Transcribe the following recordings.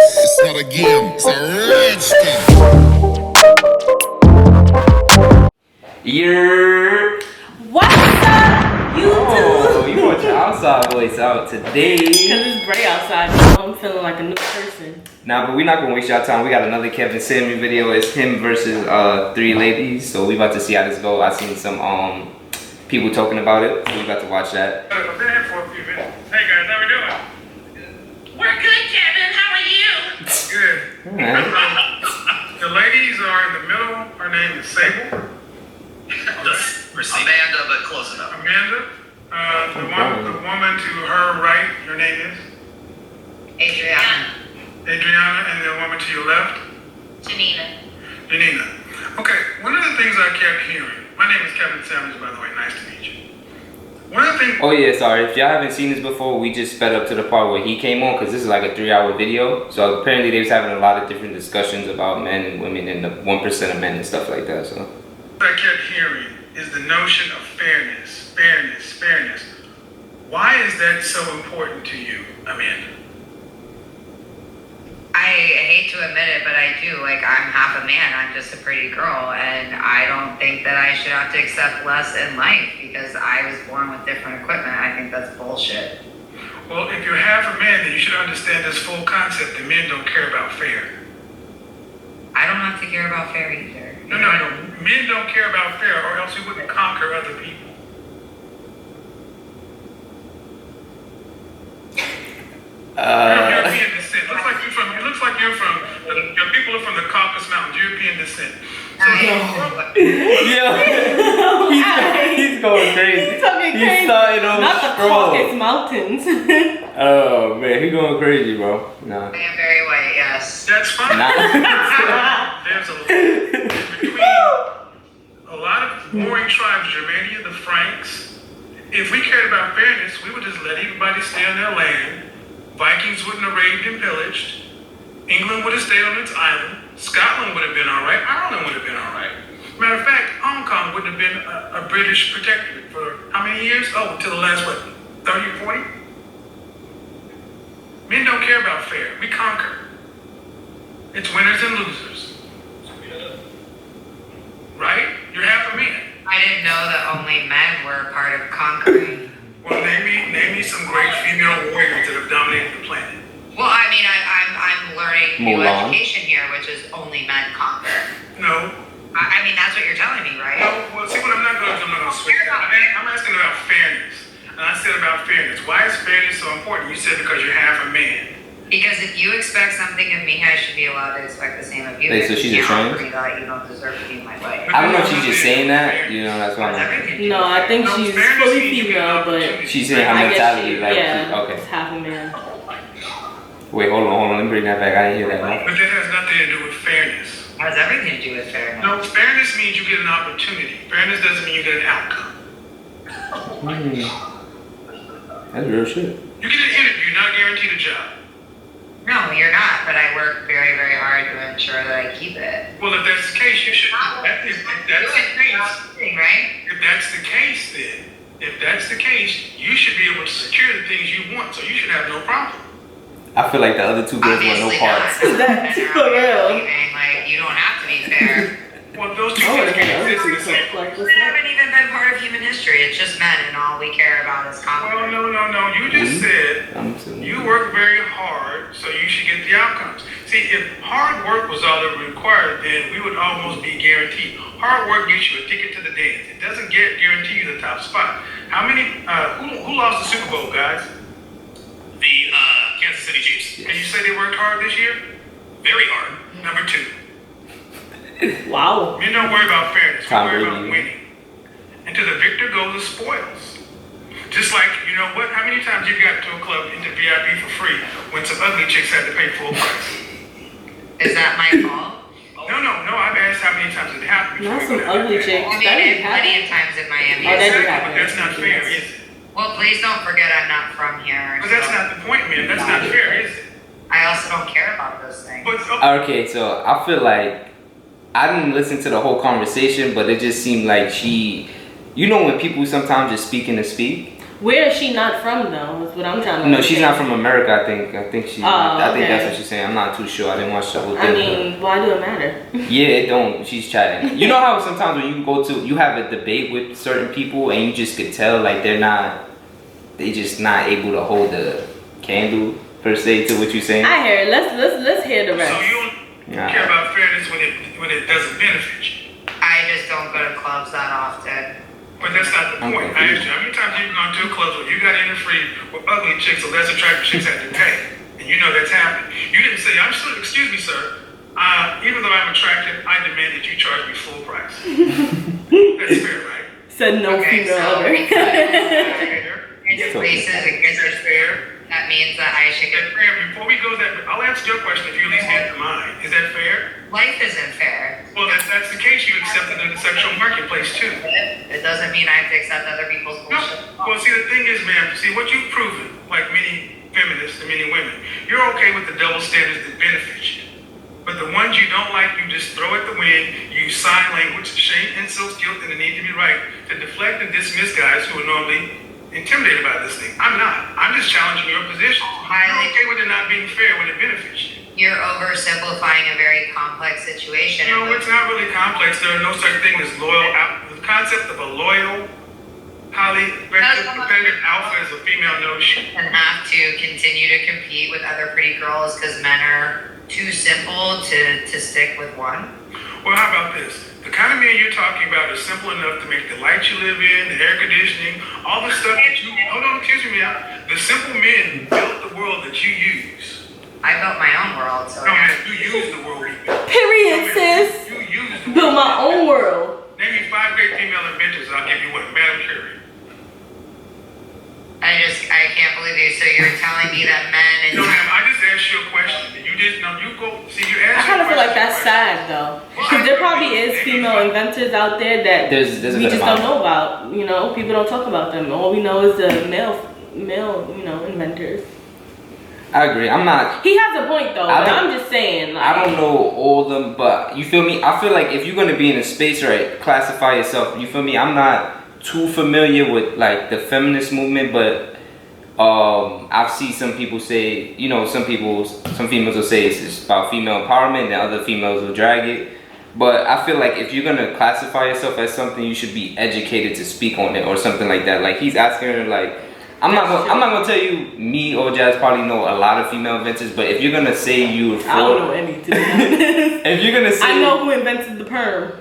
It's not a game, it's a rich thing. You're... What's up, YouTube? Oh, you want your outside voice out today. Because it's gray outside, so I'm feeling like a new person. Nah, but we're not going to waste y'all time. We got another Kevin Samuel video. It's him versus 3 ladies. So we about to see how this go. I seen some people talking about it. So we about to watch that. I've been here for a few minutes. Hey guys, how we doing? We're good, Kevin. How are you? Good. Alright. The ladies are in the middle. Her name is Sable. Amanda, but close enough. Amanda. The woman to her right, her name is Adriana. Adriana, and the woman to your left, Janina. Janina. Okay, one of the things I kept hearing. My name is Kevin Samuels, by the way. Nice to meet you. One of the things. Oh yeah, sorry. If y'all haven't seen this before, we just sped up to the part where he came on because this is like a 3-hour video. So apparently they was having a lot of different discussions about men and women and the 1% of men and stuff like that. So What I kept hearing is the notion of fairness, fairness, fairness. Why is that so important to you, Amanda? I hate to admit it, but I do. Like, I'm half a man. I'm just a pretty girl. And I don't think that I should have to accept less in life because I was born with different equipment. I think that's bullshit. Well, if you're half a man, then you should understand this full concept that men don't care about fair. I don't have to care about fair either. No. Men don't care about fair, or else we wouldn't conquer other people. European descent. It looks like you're from. Your people are from the Caucasus Mountains. European descent. So, he's going crazy. He's talking crazy. He's starting on Not the strong. Caucasus Mountains. Oh man, he going crazy, bro. Nah. I am very white, yes. that's fine. There's between a lot of warring tribes, Germania, the Franks. If we cared about fairness, we would just let everybody stay on their land. Vikings wouldn't have raided and pillaged. England would have stayed on its island. Scotland would have been all right. Ireland would have been all right. Matter of fact, Hong Kong wouldn't have been a British protectorate for how many years? Oh, until the last, 30 or 40? Men don't care about fair. We conquer. It's winners and losers. Right? You're half a man. I didn't know that only men were part of conquering. Well, name me some great female warriors that have dominated the planet. Well, I mean, I'm learning new Mulan. education here, which is only men conquer. No. I mean, that's what you're telling me, right? No, well, see, what I'm not going to switch that. I'm asking about fairness. And I said about fairness. Why is fairness so important? You said because you're half a man. Because if you expect something of me, I should be allowed to expect the same of you. Wait, so If she's you a can't trans? offer me that, you don't deserve to be in my life. I don't know if she's just saying that. You know, that's why I'm like. Everything to do No, with I think No, she's fairness fully means you get an female, but opportunity. She's saying her I guess mentality, she, like, yeah, okay. it's half a man. Wait, hold on. Let me bring that back. I didn't hear that. But that has nothing to do with fairness. It has everything to do with fairness. No, fairness means you get an opportunity. Fairness doesn't mean you get an outcome. That's real shit. You get an interview, you're not guaranteed a job. No, you're not, but I work very, very hard to ensure that I keep it. Well, if that's the case, you should. If that's the case, Right? if that's the case, then if that's the case, you should be able to secure the things you want. So you should have no problem. I feel like the other two girls want no Obviously parts. not. That's And for real. like, you don't have to be fair. Well, those two Oh, things okay, can I exist see at the some same. like We this. haven't even been part of human history. It's just men, and all we care about is Well, conquering. no. You just said I'm assuming. you work very hard, so you should get the outcomes. See, if hard work was all that required, then we would almost be guaranteed. Hard work gets you a ticket to the dance. It doesn't guarantee you the top spot. How many? Who lost the Super Bowl, guys? The Kansas City Chiefs. And you say they worked hard this year? Very hard. Number 2. Wow. Men don't worry about fairness. We Tom worry Brady. about winning. And to the victor go the spoils. Just like, you know what? How many times you got to a club into VIP for free when some ugly chicks had to pay full price? Is that my fault? No. I've asked how many times it happened. Not before some we went out ugly there. chicks. I mean, That didn't plenty happen. of times in Miami. Oh, that did Exactly, happen. but that's not fair, is it? Well, please don't forget I'm not from here. But that's so not the point, man. That's not fair, is it? I also don't care about those things. But Okay, so I feel like I didn't listen to the whole conversation, but it just seemed like she, you know, when people sometimes just speaking to speak. Where is she not from though? Is what I'm trying to. No, she's not from America. I think she. I think okay. that's what she's saying. I'm not too sure. I didn't watch the whole thing. I mean, why do it matter? Yeah, it don't. She's chatting. You know how sometimes when you have a debate with certain people and you just could tell like they just not able to hold the candle per se to what you're saying. I hear it. Let's hear the rest. So you don't care about fairness when it doesn't benefit you. I just don't go to clubs that often. But that's not the point. I asked you, how many times have you gone to a club where you got in the free with ugly chicks or less attractive chicks had to pay? And you know that's happened. You didn't say, excuse me, sir. Even though I'm attractive, I demand that you charge me full price. That's fair, right? Said no female other. Into places and gets it fair. That means that I should get. Fair. Before we go there, I'll answer your question if you at least answer mine. Is that fair? Life isn't fair. Well, if that's the case, you accept it in the sexual marketplace too. It doesn't mean I have to accept other people's No. bullshit. Well, see, the thing is, ma'am, see, what you've proven, like many feminists and many women, you're okay with the double standards that benefit you. But the ones you don't like, you just throw at the wind, you use sign language, shame, insults, guilt, and the need to be right to deflect and dismiss guys who are normally intimidated by this thing. I'm not. I'm just challenging your position. You're okay with it not being fair when it benefits you. You're oversimplifying a very complex situation. No, it's not really complex. There are no such thing as loyal. The concept of a loyal, highly effective, competitive alpha is a female notion. And have to continue to compete with other pretty girls because men are too simple to stick with one. Well, how about this? The kind of men you're talking about is simple enough to make the light you live in, the air conditioning, all the stuff that you... Hold on, excuse me. The simple men built the world that you use. I built my own world, so No, man, you use the world we built. Period, sis. You use the Build world. my own world. Name me 5 great female inventors, and I'll give you one. Madam Curie. I can't believe you. So you're telling me that men No, and ma'am, I just asked you a question. You didn't know. You go... See, you I asked kind of me a feel like question, that's sad though, because there probably is Maybe female fine. inventors out there that There's a we good just amount. don't know about. You know, people don't talk about them. All we know is the male, inventors. I agree. I'm not. He has a point though. I But don't- I'm just saying. Like, I don't know all of them, but you feel me? I feel like if you're gonna be in a space, right, classify yourself. You feel me? I'm not too familiar with like the feminist movement, but I've seen some people say, some females will say it's about female empowerment, and other females will drag it. But I feel like if you're gonna classify yourself as something, you should be educated to speak on it or something like that. Like he's asking her, like, I'm not gonna tell you me or Jazz probably know a lot of female inventors, but if you're gonna say you're for, I don't know any. To be honest. if you're gonna say, I know who invented the perm.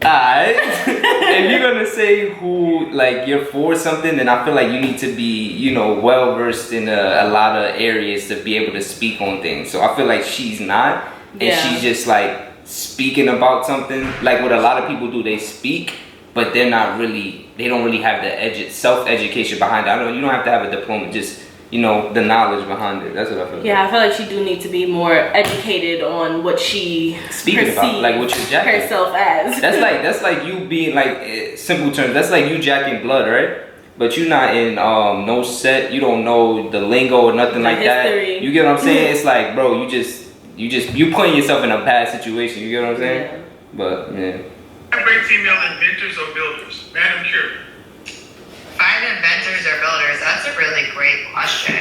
alright. If you're gonna say who like you're for something, then I feel like you need to be, well versed in a lot of areas to be able to speak on things. So I feel like she's not, and Yeah. she's just like speaking about something. Like what a lot of people do, they speak, but they don't really have the self-education behind it. I know you don't have to have a diploma, just the knowledge behind it. That's what I feel. Yeah, I feel like she do need to be more educated on what she Speaking about, like what you're jacking. herself as. That's like you being like simple terms. That's like you jacking blood, right? But you're not in no set. You don't know the lingo or nothing like history. that. You get what I'm saying? It's like, bro, you putting yourself in a bad situation. You get what I'm saying? Yeah. But yeah. Great female inventors or builders? Madam Curie. 5 inventors or builders? That's a really great question.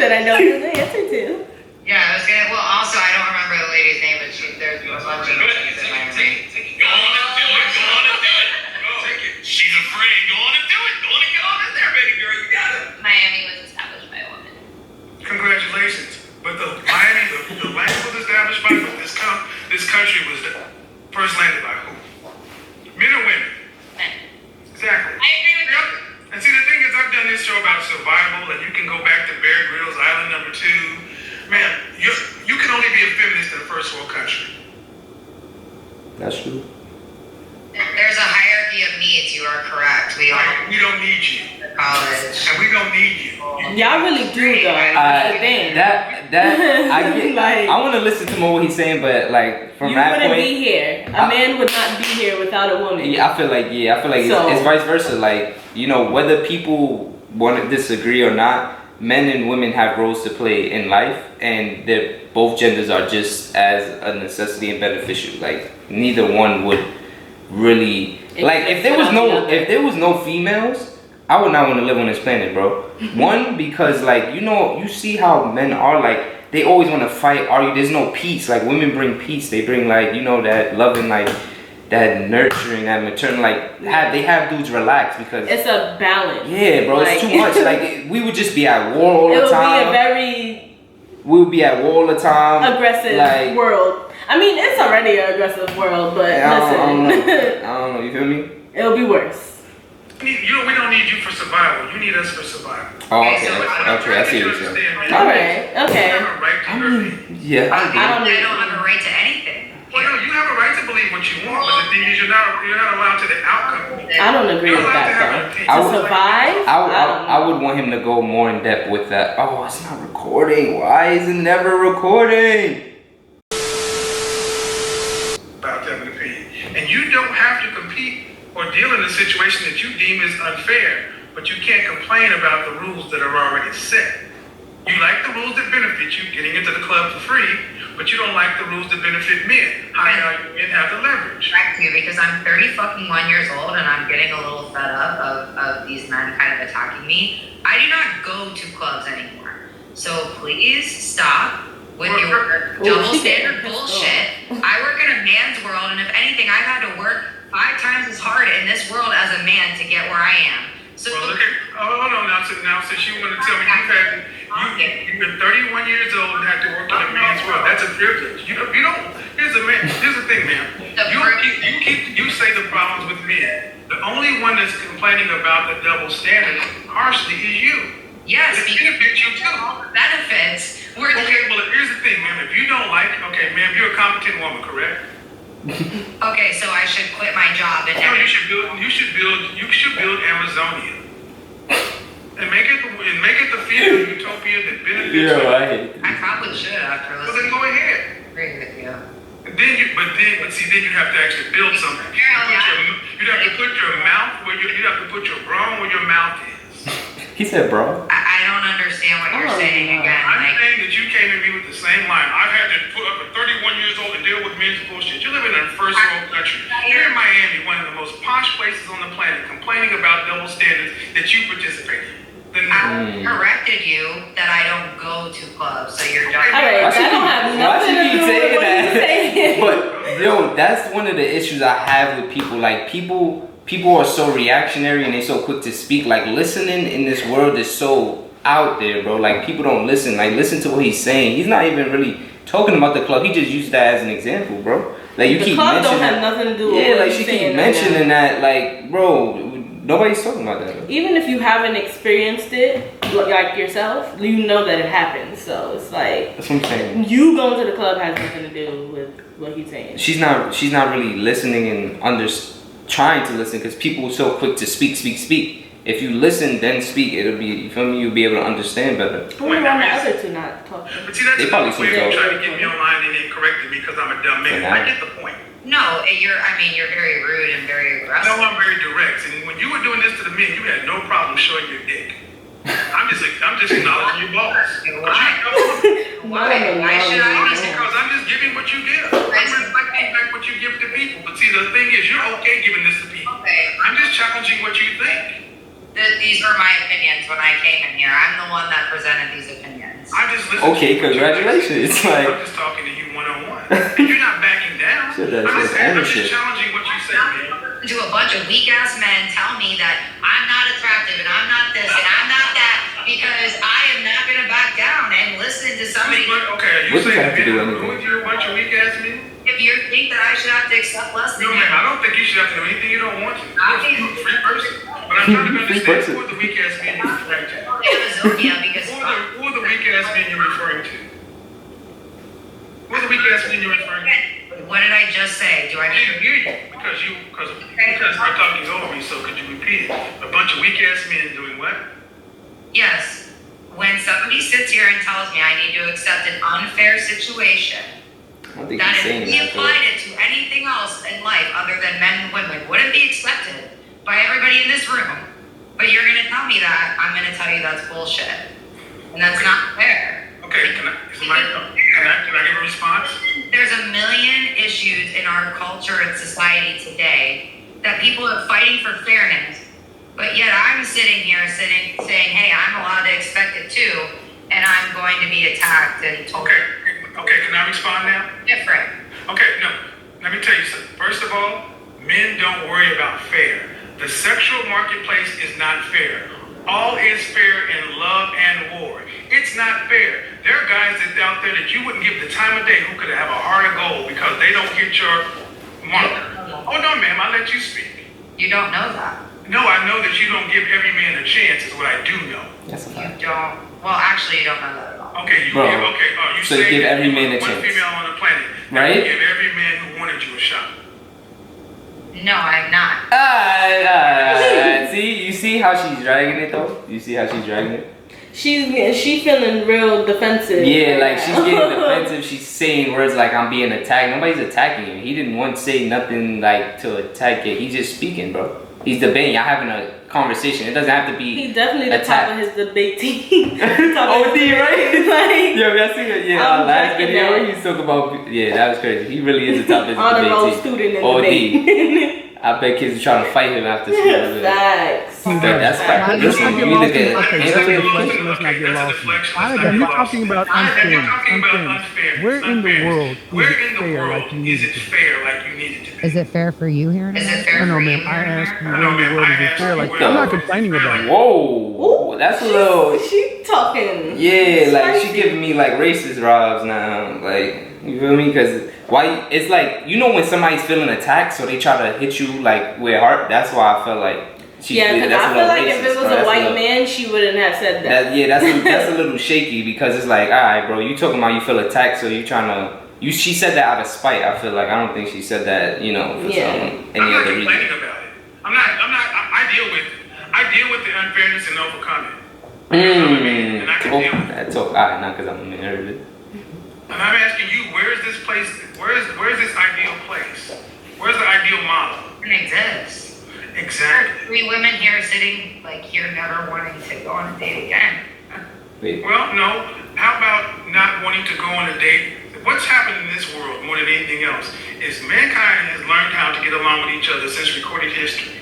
That I know the answer to. Yeah, I was gonna. Well, also I don't remember the lady's name, but there's a bunch of names in my memory. Go on and do it. Go on and do it. Take it. She's afraid. Go on and do it. Go on and get on in there, baby girl. You got it. Miami was established by a woman. Congratulations. But the land was established by who? This country was first landed by who? Men or women? Men. Exactly. I agree with you. Yep. And see, the thing is, I've done this show about survival, and you can go back to Bear Grylls Island number 2. Man, you can only be a feminist in a first world country. That's true. There's a hierarchy of needs. You are correct. We all Right? We don't need you, college. and we don't need you. Y'all really do though. That's the thing. That I get. Like- I want to listen to more what he's saying, but like from You that wouldn't point, be here. A man would not be here without a woman. I feel like So- it's vice versa. Like whether people want to disagree or not, men and women have roles to play in life, and both genders are just as a necessity and beneficial. Like neither one would really like if there was no females, I would not want to live on this planet, bro. One, because like you see how men are like they always want to fight, argue. There's no peace. Like women bring peace. They bring like that loving, like that nurturing, that maternal. Like they have dudes relax because it's a balance. Yeah, bro, it's too much. Like we would just be at war all the time. We would be at war all the time. Aggressive world. I mean, it's already an aggressive world, but I don't know. You feel me? It'll be worse. We don't need you for survival. You need us for survival. Oh, okay. I see what you're saying. All right. Okay. You have a right to your opinion. Yeah. I don't have a right to anything. Well, no, you have a right to believe what you want, but the thing is, you're not allowed to the outcome. I don't agree with that, though. To survive, I would want him to go more in depth with that. Oh, it's not recording. Why is it never recording? About to have an opinion. And you don't have to compete or deal in a situation that you deem is unfair, but you can't complain about the rules that are already set. You like the rules that benefit you, getting into the club for free, but you don't like the rules that benefit men. How do men have the leverage? Because I'm 30 fucking 1 years old and I'm getting a little fed up of these men kind of attacking me. I do not go to clubs anymore. So please stop with your double standard bullshit. I work in a man's world, and if anything, I've had to work 5 times as hard in this world as a man to get where I am. So well, look at, hold on now, since you want to tell me you've been 31 years old and had to work in a man's world, that's a privilege. You don't, here's the thing, man. You say the problems with men. The only one that's complaining about the double standard harshly is you. Yes, it benefits you too. Benefits. Okay, well, here's the thing, ma'am. If you don't like, okay, ma'am, you're a competent woman, correct? Okay, so I should quit my job and no, you should build Amazonia. And make it the field of utopia that benefits you. I probably should after listening. Well, then go ahead. Agree with you. Then you have to actually build something. You have to put your mouth where you have to put your brawn where your mouth is. He said, bro. I don't understand what you're saying again. I'm saying that you came to me with the same line. I've had to put up at 31 years old and deal with men's bullshit. You live in a first world country. You're in Miami, one of the most posh places on the planet, complaining about double standards that you participate in. I corrected you that I don't go to clubs, so you're done. All right, I don't have nothing to do with what you're saying. But yo, that's one of the issues I have with people. Like people are so reactionary and they so quick to speak. Like listening in this world is so out there, bro. Like people don't listen. Like listen to what he's saying. He's not even really talking about the club. He just used that as an example, bro. Like you keep mentioning. The club don't have nothing to do with what she keep mentioning that. Like, bro. Nobody's talking about that. Even if you haven't experienced it, like yourself, you know that it happens. So it's like that's what I'm saying. You going to the club has nothing to do with what he's saying. She's not really listening and trying to listen because people are so quick to speak. If you listen, then speak. It'll be, you feel me? You'll be able to understand better. Who are the other two not talking? But see, that's they probably way they try to get me online and then corrected me because I'm a dumb man. I get the point. No, you're very rude and very aggressive. No, I'm very direct. And when you were doing this to the men, you had no problem showing your dick. I'm just acknowledging your balls. Why should I? Because I'm just giving what you give. I'm reflecting back what you give to people. But see, the thing is, you're okay giving this to people. Okay. I'm just challenging what you think. These were my opinions when I came in here. I'm the one that presented these opinions. I just listened. Okay, congratulations. I'm just talking to you one-on-one. And you're not backing down. I'm just challenging what you say, man. To a bunch of weak ass men tell me that I'm not attractive and I'm not this and I'm not that because I am not gonna back down and listen to somebody. Okay, you saying with you a bunch of weak ass men? If you think that I should have to accept less than you, I don't think you should have to do anything you don't want to. You're a free person. But I'm trying to understand who are the weak ass men you're referring to. Amazonia, because who are the weak ass men you're referring to? Who are the weak ass men you're referring to? What did I just say? Do I need to hear you? Because you're talking over me, so could you repeat it? A bunch of weak ass men doing what? Yes. When somebody sits here and tells me I need to accept an unfair situation, that if we applied it to anything else in life other than men and women, wouldn't be accepted by everybody in this room. But you're going to tell me that, I'm going to tell you that's bullshit. And that's not fair. Okay, can I give a response? There's a million issues in our culture and society today that people are fighting for fairness. But yet I'm sitting here saying, hey, I'm allowed to expect it too, and I'm going to be attacked and told. Okay, can I respond now? Different. Okay, no. Let me tell you something. First of all, men don't worry about fair. The sexual marketplace is not fair. All is fair in love and war. It's not fair. There are guys out there that you wouldn't give the time of day who could have a heart of gold because they don't hit your marker. Oh no, ma'am, I'll let you speak. You don't know that. No, I know that you don't give every man a chance, is what I do know. That's a You fact. don't. Well, actually, you don't know that at all. Okay, Bro, you so you say give that every man a one chance. female on the planet. Right? You give every man who wanted you a shot. No, I'm not. See, you see how she's dragging it though? You see how she's dragging it? She feeling real defensive. Yeah, like she's getting defensive. She's saying words like I'm being attacked. Nobody's attacking you. He didn't once say nothing like to attack it. He's just speaking, bro. He's debating. Y'all having a conversation. It doesn't have to be. He's definitely the attack. top of his debate team. OD, right? Like, Yo, y'all seen it? Yeah, I'm our last tracking video, that. he's talking about. Yeah, that was crazy. He really is the top of his honor roll debate team. student in OD. debate. I bet kids are trying to fight him after school. Facts. But that's fact. Listen, you need to get. Okay, answer that's a it. deflection. Let's not get lost. You're talking about unfairness. Where in the world is it fair like you need it to be? Is it fair for you here? No, ma'am. I asked you where in the world is it fair? Like, I'm not complaining about it. Whoa, that's a little. She talking. Yeah, like she spicy. giving me like racist vibes now. Like, you feel me? Because why? It's like, you know when somebody's feeling attacked, so they try to hit you like with heart. That's why I felt like she. Yeah, because that's I a feel little like if racist, it was bro. a white man, she wouldn't have said that. That's a little shaky because it's like, all right, bro, you talking about you feel attacked, so you trying to. She said that out of spite. I feel like I don't think she said that, you know, for any I'm not other complaining reason. about it. I deal with the unfairness and overcome it. And I can deal with it. That's all right, not because I'm a man. Heard of it. And I'm asking you, where is this place? Where is this ideal place? Where's the ideal model? It exists. Exactly. 3 women here sitting like here, never wanting to go on a date again. Wait. Well, no. How about not wanting to go on a date? What's happened in this world more than anything else is mankind has learned how to get along with each other since recorded history.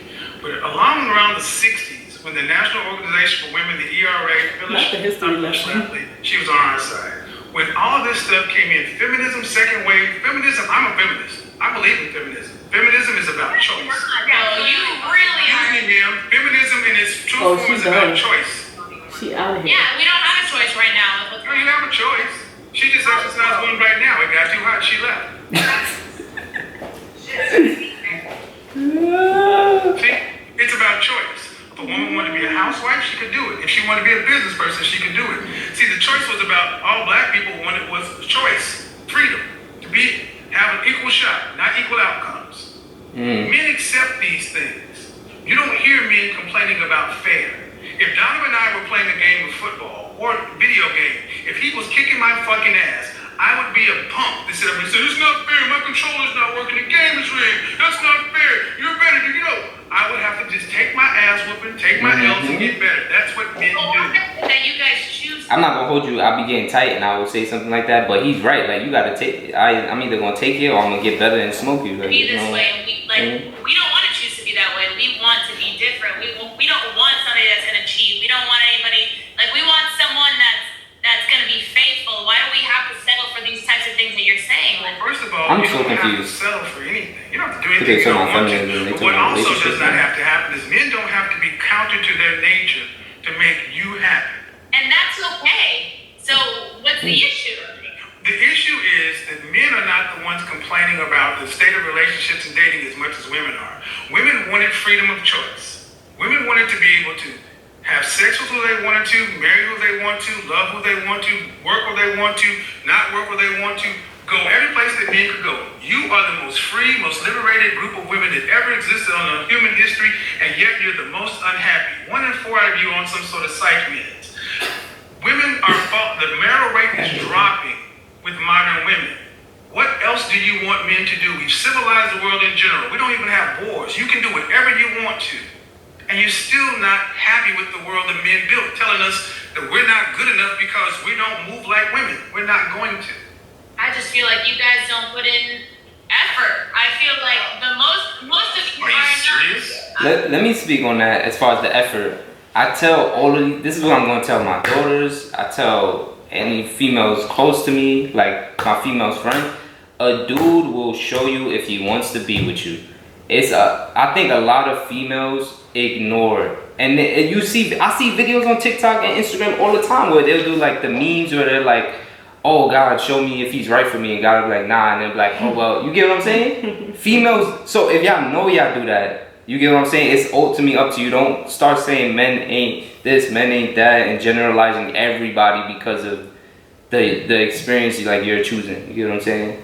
But around the 60s, when the National Organization for Women, the ERA, Not the history lesson. she was on our side. When all of this stuff came in, feminism, second wave, feminism, I'm a feminist. I believe in feminism. Feminism is about choice. No, you really are. Excuse me, ma'am. Feminism in its true Oh, form she's is about done. choice. She out of here. Yeah, we don't have a choice right now with what's No, you going on. have a choice. She just exercised one right now. It got too hot. She left. See, it's about choice. If a woman wanted to be a housewife, she could do it. If she wanted to be a business person, she could do it. See, the choice was about all black people wanted was choice, freedom, to have an equal shot, not equal outcomes. Men accept these things. You don't hear men complaining about fair. If Donovan and I were playing a game of football or video game, if he was kicking my fucking ass, I would be a punk that sit up and say, it's not fair, my controller's not working, the game is rigged, that's not fair, you're better than you know. I would have to just take my ass whooping, take my L's and get better. That's what men do. That you guys choose. I'm not gonna hold you. I'll be getting tight, and I will say something like that. But he's right. Like, you gotta take it. I'm either gonna take it or I'm gonna get better and smoke you. Like, Be you this know? way, and we don't want to choose to be that way. We want to be different. We don't want somebody that's gonna cheat. We don't want anybody like we want someone that's gonna be faithful. Why do we have to settle for these types of things that you're saying? Well, first of all, I'm you so don't have to confused. settle for anything. You don't have to do They anything you took don't my want feminism, to. they But took what my also relationship, does not man. have to happen is men don't have to be counter to their nature to make you happy. And that's okay. So what's the issue? The issue is that men are not the ones complaining about the state of relationships and dating as much as women are. Women wanted freedom of choice. Women wanted to be able to have sex with who they wanted to, marry who they want to, love who they want to, work where they want to, not work where they want to, go every place that men could go. You are the most free, most liberated group of women that ever existed on human history, and yet you're the most unhappy. 1 in 4 out of you on some sort of psych meds. Women are, the marital rate is dropping with modern women. What else do you want men to do? We've civilized the world in general. We don't even have wars. You can do whatever you want to. And you're still not happy with the world that men built, telling us that we're not good enough because we don't move like women. We're not going to. I just feel like you guys don't put in effort. I feel like most of you Are you are serious? not. let me speak on that as far as the effort. I tell all of this is what I'm gonna tell my daughters. I tell any females close to me, like my female friends. A dude will show you if he wants to be with you. I think a lot of females ignore it. And I see videos on TikTok and Instagram all the time where they'll do like the memes where they're like, oh God, show me if he's right for me, and God will be like, nah, and they'll be like, oh well, you get what I'm saying? Females, so if y'all know y'all do that, you get what I'm saying? It's ultimately up to you. Don't start saying men ain't this, men ain't that, and generalizing everybody because of the experience you're choosing. You get what I'm saying?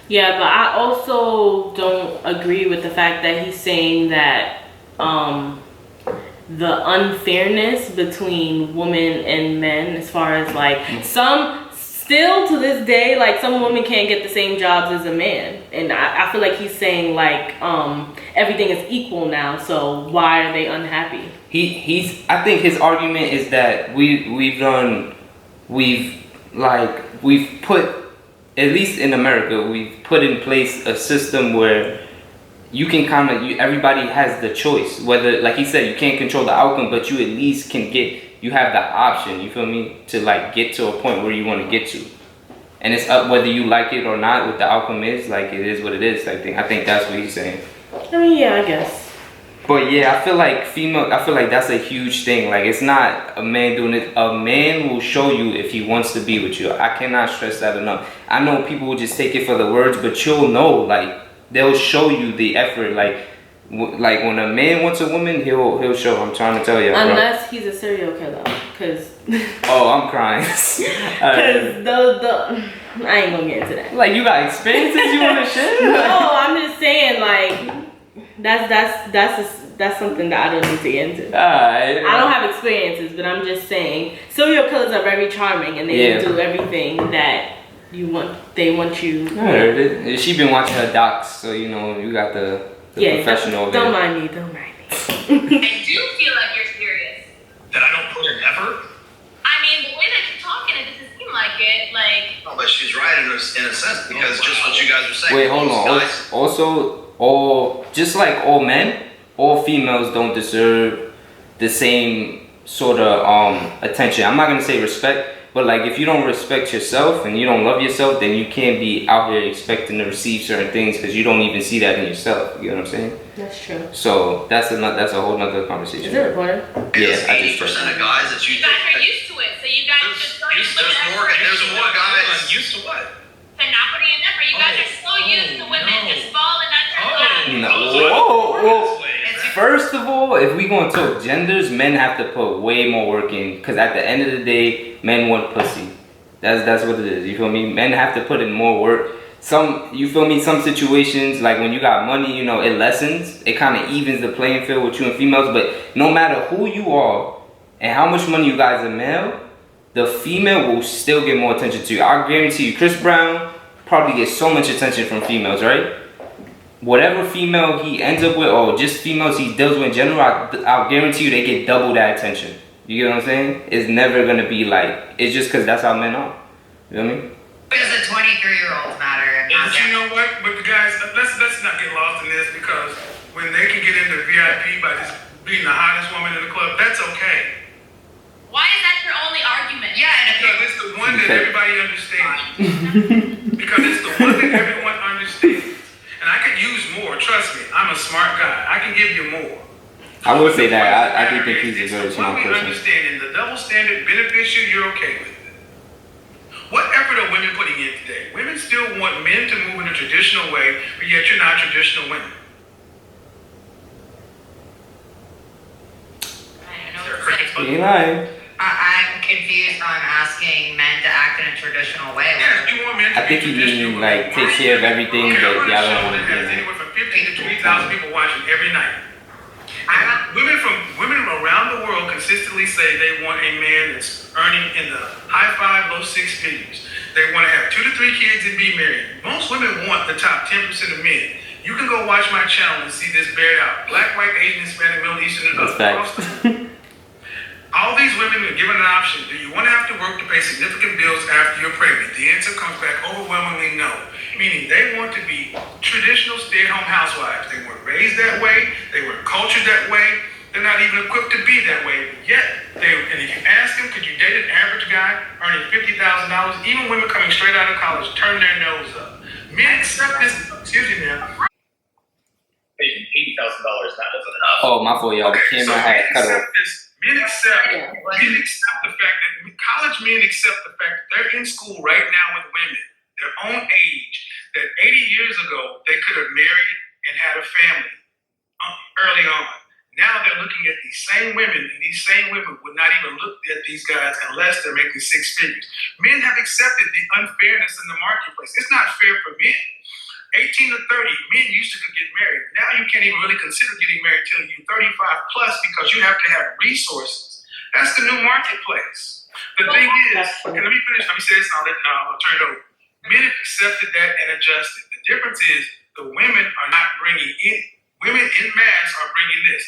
Yeah, but I also don't agree with the fact that he's saying that the unfairness between women and men, as far as like some still to this day, like some women can't get the same jobs as a man, and I feel like he's saying like everything is equal now, so why are they unhappy? I think his argument is that we've put, at least in America, we've put in place a system where you can everybody has the choice. Whether, like he said, you can't control the outcome, but you at least you have the option, you feel me, to like get to a point where you want to get to. And it's up whether you like it or not, what the outcome is, like it is what it is. I think that's what he's saying. I mean, yeah, I guess. But yeah, I feel like that's a huge thing. Like, it's not a man doing it. A man will show you if he wants to be with you. I cannot stress that enough. I know people will just take it for the words, but you'll know, like, they'll show you the effort. Like when a man wants a woman, he'll show. I'm trying to tell you. Unless he's a serial killer, cause. Oh, I'm crying. Cause I ain't gonna get into that. Like, you got experiences you want to share? No, I'm just saying, like, that's something that I don't need to get into. I don't have experiences, but I'm just saying serial killers are very charming, and they do everything that they want you. I heard it. She been watching her docs, so you know you got the professional. Don't mind me. I do feel like you're serious. That I don't put in effort? I mean, the way that you're talking, it doesn't seem like it. Like. No, but she's right in a sense, because just what you guys were saying. Wait, hold on. Also, just like all men, all females don't deserve the same sort of attention. I'm not gonna say respect, but like if you don't respect yourself and you don't love yourself, then you can't be out here expecting to receive certain things because you don't even see that in yourself. You know what I'm saying? That's true. So that's a whole nother conversation. Is it recorded? Yeah, I 80% of guys that You guys are used to it, so you guys just started there's more guys Used to what? to not putting in effort. You guys are so used to women just falling at your lap. No. Whoa. First of all, if we gonna talk genders, men have to put way more work in, because at the end of the day, men want pussy. That's what it is. You feel me? Men have to put in more work. Some situations, like when you got money, you know, it lessens. It kind of evens the playing field with you and females. But no matter who you are and how much money you guys are male, the female will still get more attention to you. I guarantee you, Chris Brown probably gets so much attention from females, right? Whatever female he ends up with, or just females he deals with in general, I'll guarantee you they get double that attention. You get what I'm saying? It's never gonna be like, it's just because that's how men are. You know what I mean? Does the 23-year-olds matter? But you know what? But the guys, let's not get lost in this, because when they can get into VIP by just being the hottest woman in the club, that's okay. Why is that your only argument? Yeah, and Because it's the one that everybody understands. Because it's the one that everyone understands. And I could use more, trust me. I'm a smart guy. I can give you more. I will say that. I do think he's a very It's smart what we person. understand, and the double standard benefits you, you're okay with it. What effort are women putting in today? Women still want men to move in a traditional way, but yet you're not traditional women. I don't know There are what to crickets, say. but- You lying. I'm confused on asking men to act in a traditional way. Yes, you want men to I think be you traditional. mean like take care of everything, Okay, but I'm on a y'all show don't that want has to. anywhere from 15 to 20,000 people watching every night. Women around the world consistently say they want a man that's earning in the high 5, low 6 figures. They want to have 2 to 3 kids and be married. Most women want the top 10% of men. You can go watch my channel and see this bared out. Black, white, Asian, Hispanic, Middle Eastern, and That's other. facts. All these women are given an option. Do you want to have to work to pay significant bills after you're pregnant? The answer comes back overwhelmingly no. Meaning they want to be traditional stay-at-home housewives. They weren't raised that way. They weren't cultured that way. They're not even equipped to be that way. Yet, and if you ask them, could you date an average guy earning $50,000? Even women coming straight out of college turn their nose up. Men accept this. Excuse me, man. $80,000 not enough. Oh, my fault, y'all. The camera had cut off. Men accept the fact that college men accept the fact that they're in school right now with women, their own age, that 80 years ago they could have married and had a family early on. Now they're looking at these same women, and these same women would not even look at these guys unless they're making six figures. Men have accepted the unfairness in the marketplace. It's not fair for men. 18 to 30, men used to get married. Now you can't even really consider getting married till you're 35 plus because you have to have resources. That's the new marketplace. The thing is, okay, let me finish. Let me say this and I'll turn it over. Men have accepted that and adjusted. The difference is the women are not bringing in, women in mass are bringing this.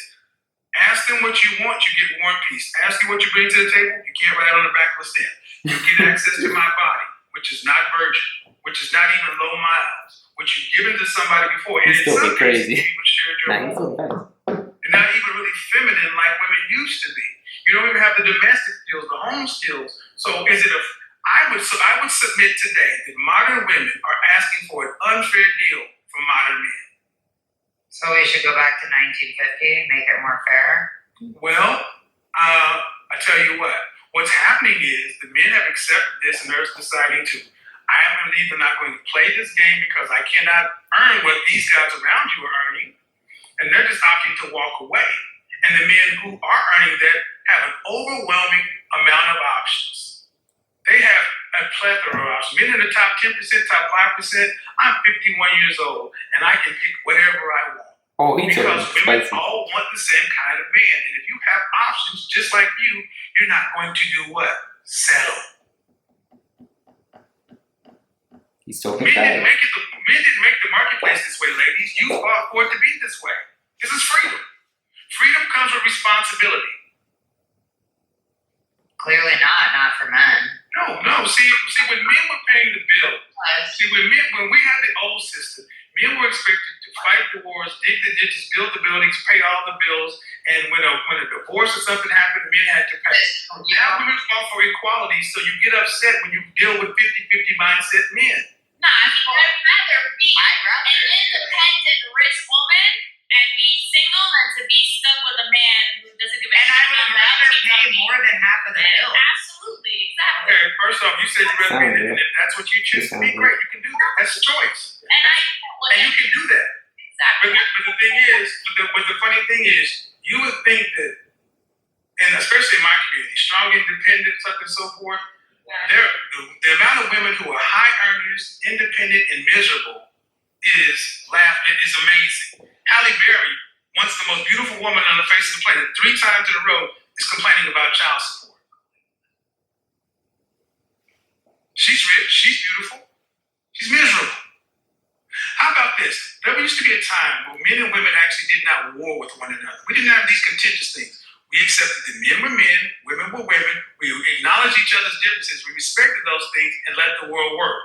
Ask them what you want, you get War and Peace. Ask them what you bring to the table, you can't write on the back of a stamp. You get access to my body, which is not virgin, which is not even low miles, which you've given to somebody before. And in some cases, people shared your role. They're not even really feminine like women used to be. You don't even have the domestic skills, the home skills. So is it I would submit today that modern women are asking for an unfair deal from modern men. So we should go back to 1950, make it more fair? Well, I tell you what. What's happening is the men have accepted this and they're deciding to. I am either not going to play this game because I cannot earn what these guys around you are earning, and they're just opting to walk away. And the men who are earning that have an overwhelming amount of options. They have a plethora of options. Men in the top 10%, top 5%, I'm 51 years old, and I can pick whatever I want. Oh, because women all want the same kind of man. And if you have options just like you're not going to do what? Settle. He's talking men didn't make the marketplace this way, ladies. You fought for it to be this way. This is freedom. Freedom comes with responsibility. Clearly not for men. No. See, when men were paying the bill, when we had the old system, men were expected to fight the wars, dig the ditches, build the buildings, pay all the bills, and when a divorce or something happened, men had to pay. Now women fall for equality, so you get upset when you deal with 50-50 mindset men. Nah, I'd rather be an independent, rich woman and be single than to be stuck with a man who doesn't give a shit. And I would rather pay more than half of the bill. Absolutely, exactly. Okay, first off, you said you'd rather be, and if that's what you choose to be, great, you can do that. That's a choice. And you can do that. Exactly. But the thing is, the funny thing is, you would think that, and especially in my community, strong, independent, such and so forth, the amount of women who are high earners, independent, and miserable is amazing. Halle Berry, once the most beautiful woman on the face of the planet, 3 times in a row, is complaining about child support. She's rich, she's beautiful, she's miserable. How about this? There used to be a time when men and women actually did not war with one another. We didn't have these contentious things. We accepted that men were men, women were women. We acknowledged each other's differences. We respected those things and let the world work.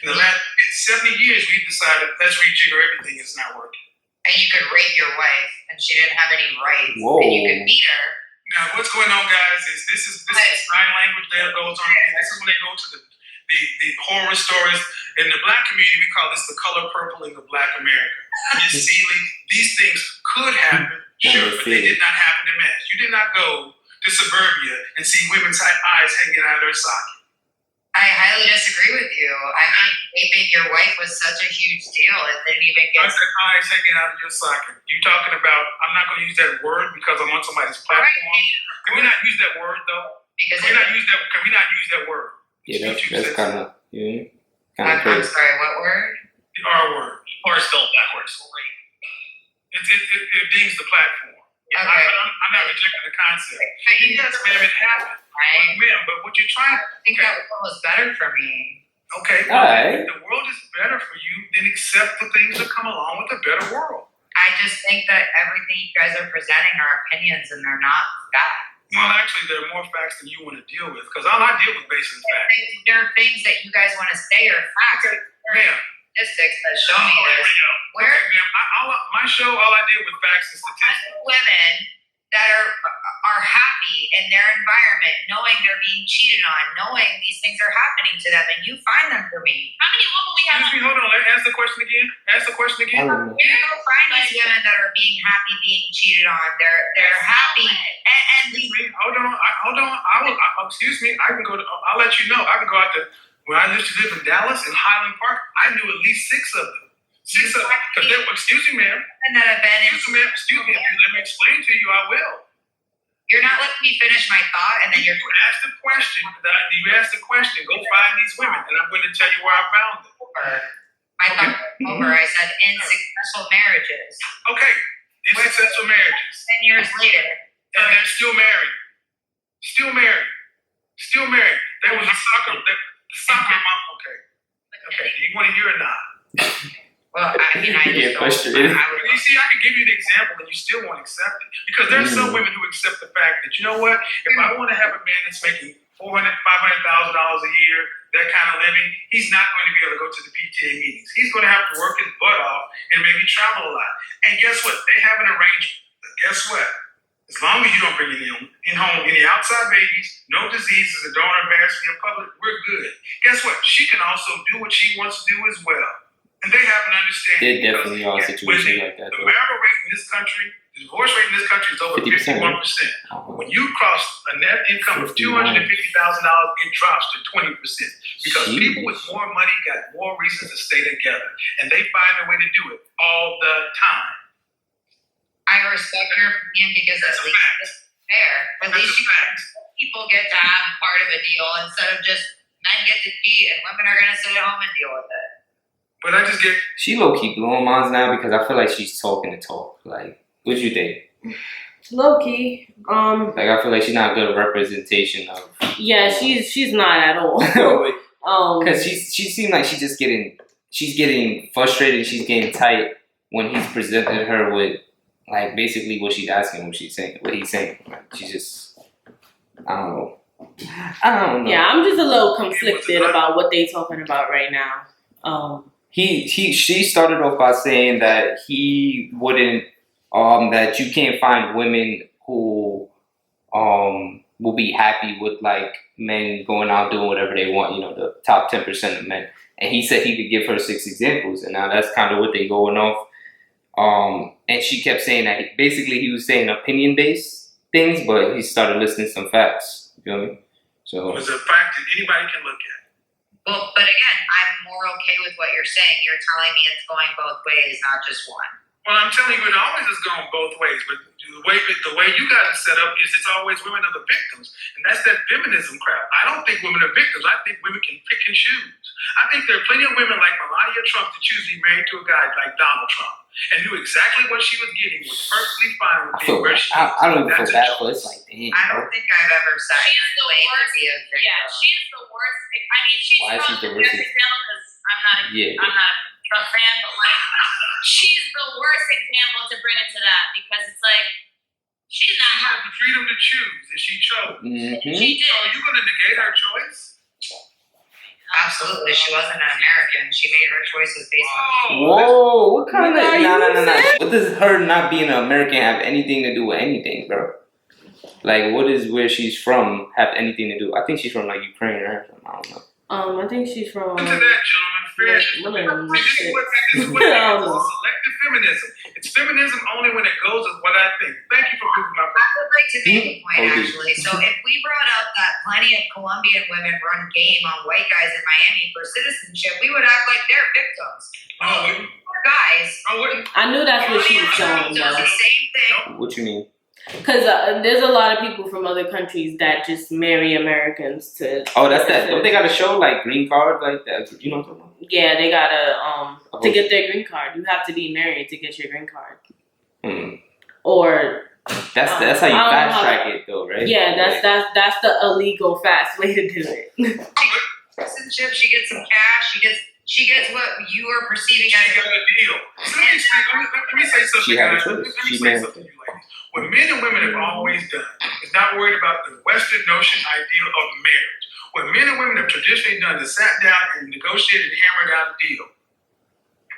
In the last 70 years, we decided, let's rejigger everything. It's not working. And you could rape your wife, and she didn't have any rights. Whoa. And you could beat her. Now, what's going on, guys, is this is sign language that goes on. And this is when they go to the horror stories. In the black community, we call this the color purpling of black America. Miss Seeley, these things could happen, sure, but they did not happen in mass. You did not go to suburbia and see women's eyes hanging out of their socket. I highly disagree with you. I mean, raping your wife was such a huge deal. It didn't even get... I said eyes hanging out of your socket. You talking about, I'm not going to use that word because I'm on somebody's platform. Right. Can we not use that word, though? Can we not use that word? Yeah, that's kind of crazy. I'm sorry, what word? The R word. Or spelled backwards. It dings the platform. Okay. I'm not rejecting the concept. Yes, ma'am, it happened. Right. Ma'am, but what you're trying to... I think that was better for me. Okay. All right. If the world is better for you, then accept the things that come along with a better world. I just think that everything you guys are presenting are opinions and they're not facts. Well, actually, there are more facts than you want to deal with, because all I deal with basically facts. There are things that you guys want to say are facts. Okay, ma'am. Statistics that show me this. Where Okay, ma'am. My show, all I deal with facts and statistics. women that are happy in their environment, knowing they're being cheated on, knowing these things are happening to them, and you find them for me. How many women we have? Excuse me, hold on. Ask the question again. Ask the question again. You go find these women that are being happy being cheated on. They're happy, and Excuse me. Hold on. Excuse me. I can go. I'll let you know. I can go out to when I used to live in Dallas in Highland Park. I knew at least 6 of them. 6 of them. Because they were. Excuse me, ma'am. that have been in. Excuse me, ma'am. Excuse me. If you let me explain to you, I will. You're not letting me finish my thought, and then You asked the question. You asked the question. Go find these women, and I'm going to tell you where I found them. my thought was over. I said in successful marriages. Okay. In successful marriages. 10 years later. And they're still married. Still married. Still married. There was a soccer mom. Okay. Okay. Do you want to hear or not? Well, I mean, I Yeah, just frustrated. You see, I can give you the example and you still won't accept it. Because there's some women who accept the fact that, you know what, if I want to have a man that's making $400,000, $500,000 a year, that kind of living, he's not going to be able to go to the PTA meetings. He's going to have to work his butt off and maybe travel a lot. And guess what? They have an arrangement. But guess what? As long as you don't bring in home any outside babies, no diseases, and don't embarrass me in public, we're good. Guess what? She can also do what she wants to do as well. And they have an understanding. There definitely are situations like that, The though. marital rate in this country, the divorce rate in this country is over 50%, 51%. When you cross a net income of $250,000, it drops to 20%. Because people with more money got more reasons to stay together. And they find a way to do it all the time. I respect your opinion because at least it's fair. At least people get to have part of a deal instead of just men get to cheat and women are going to sit at home and deal with it. But I just get. She low key blowing minds now because I feel like she's talking to talk. Like, what you think? Low key. Like, I feel like she's not a good representation of. Yeah, she's not at all. Because she seemed like she's getting frustrated. She's getting tight when he's presenting her with like basically what she's asking, what he's saying. Like, she's just, I don't know. Yeah, I'm just a little conflicted about what they talking about right now. She started off by saying that he wouldn't, that you can't find women who will be happy with like men going out doing whatever they want, you know, the top 10% of men. And he said he could give her 6 examples, and now that's kind of what they going off. And she kept saying that basically he was saying opinion-based things, but he started listing some facts. You feel me? So It's a fact that anybody can look at. Well, but again, I'm more okay with what you're saying. You're telling me it's going both ways, not just one. Well, I'm telling you, it always is going both ways. But the way you got it set up is it's always women are the victims. And that's that feminism crap. I don't think women are victims. I think women can pick and choose. I think there are plenty of women like Melania Trump that choose to be married to a guy like Donald Trump and knew exactly what she was getting, was perfectly fine with being where she is. I don't even feel bad for it. It's like, damn, I don't think I've ever sat here and claimed to be a victim. Yeah, she's the worst. I mean, she's Why is she probably the the worst? best example because I'm not a fan, but like, she's the worst example to bring it to that because it's like, she's She not had the freedom to choose, and she chose. She did. So are you going to negate her choice? Absolutely. She wasn't an American. She made her choices based on. Whoa, what kind of No. What does her not being an American have anything to do with anything, bro? Like, what does where she's from have anything to do? I think she's from like Ukraine or something. I don't know. I think she's from. To that, gentlemen, fair. This is what it is. Selective feminism. It's feminism only when it goes with what I think. Thank you for proving my point. I would like to make a point, actually. So if we brought up that plenty of Colombian women run game on white guys in Miami for citizenship, we would act like they're victims. Poor guys. I knew that's what she was showing, Does though. the same thing. What you mean? Because there's a lot of people from other countries that just marry Americans to. Oh, that's that. Don't they got to show like green card like that? You know what I'm talking about? Yeah, they gotta to get their green card. You have to be married to get your green card. Or that's how you fast track it though, right? Yeah, that's the illegal fast way to do it. Citizenship. She gets some cash. She gets what you are perceiving as She got a deal. So let me say something. She had a choice. Let me She say made something to you ladies. What men and women have always done is not worried about the Western notion ideal of marriage. What men and women have traditionally done is sat down and negotiated and hammered out a deal.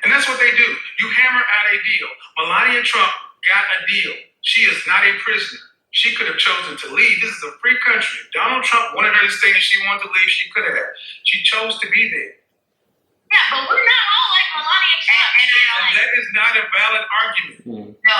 And that's what they do. You hammer out a deal. Melania Trump got a deal. She is not a prisoner. She could have chosen to leave. This is a free country. If Donald Trump wanted her to stay and she wanted to leave, she could have. She chose to be there. Yeah, but we're not all like Melania Trump. And that is not a valid argument. No,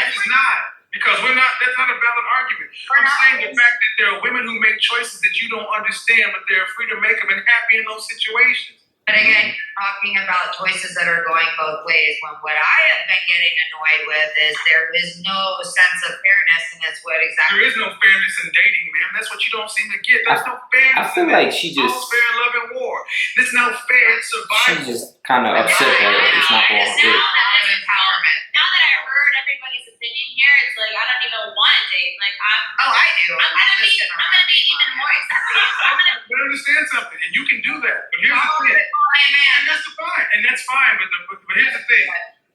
It's not. Because that's not a valid argument. I'm saying the fact that there are women who make choices that you don't understand, but they're free to make them and happy in those situations. But again, talking about choices that are going both ways, when what I have been getting annoyed with is there is no sense of fairness, and that's what exactly. There is no fairness in dating, ma'am. That's what you don't seem to get. There's no fairness. I feel like she just. All fair, love, and war. This is not fair. It's survival. She's just kind of upset that it's not going good. Empowerment. Now that I heard everybody's opinion here, it's like I don't even want to date. Like Oh, I do. I'm gonna be even more excited. But understand something, and you can do that. But here's the thing. And that's fine. But here's the thing.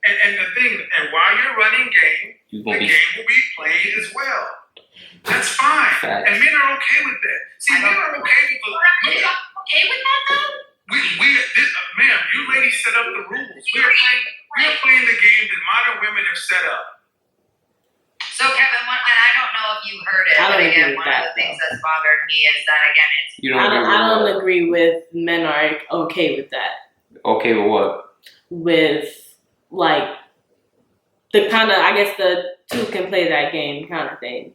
And while you're running game, the game will be played as well. That's fine. Facts. And men are okay with that. See, men are okay with Okay with that though? ma'am, you ladies set up the rules. We are playing the game that modern women have set up. So Kevin, and I don't know if you heard it, but again, one of the things that's bothered me is that again, I don't agree with men are okay with that. Okay with what? With like the kind of, I guess the two can play that game kind of thing.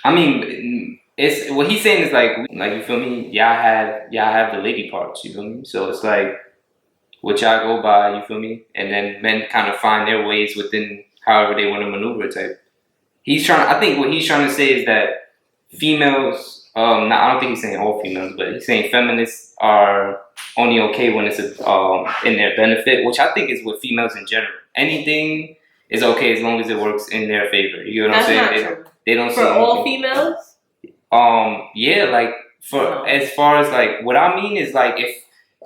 I mean, it's what he's saying is like you feel me? Y'all have the lady parts, you feel me? So it's like what y'all go by, you feel me? And then men kind of find their ways within however they want to maneuver type. I think what he's trying to say is that females, I don't think he's saying all females, but he's saying feminists are only okay when it's in their benefit, which I think is what females in general. Anything is okay as long as it works in their favor. You know what I'm saying? They don't for all females. Yeah, like as far as like what I mean is like if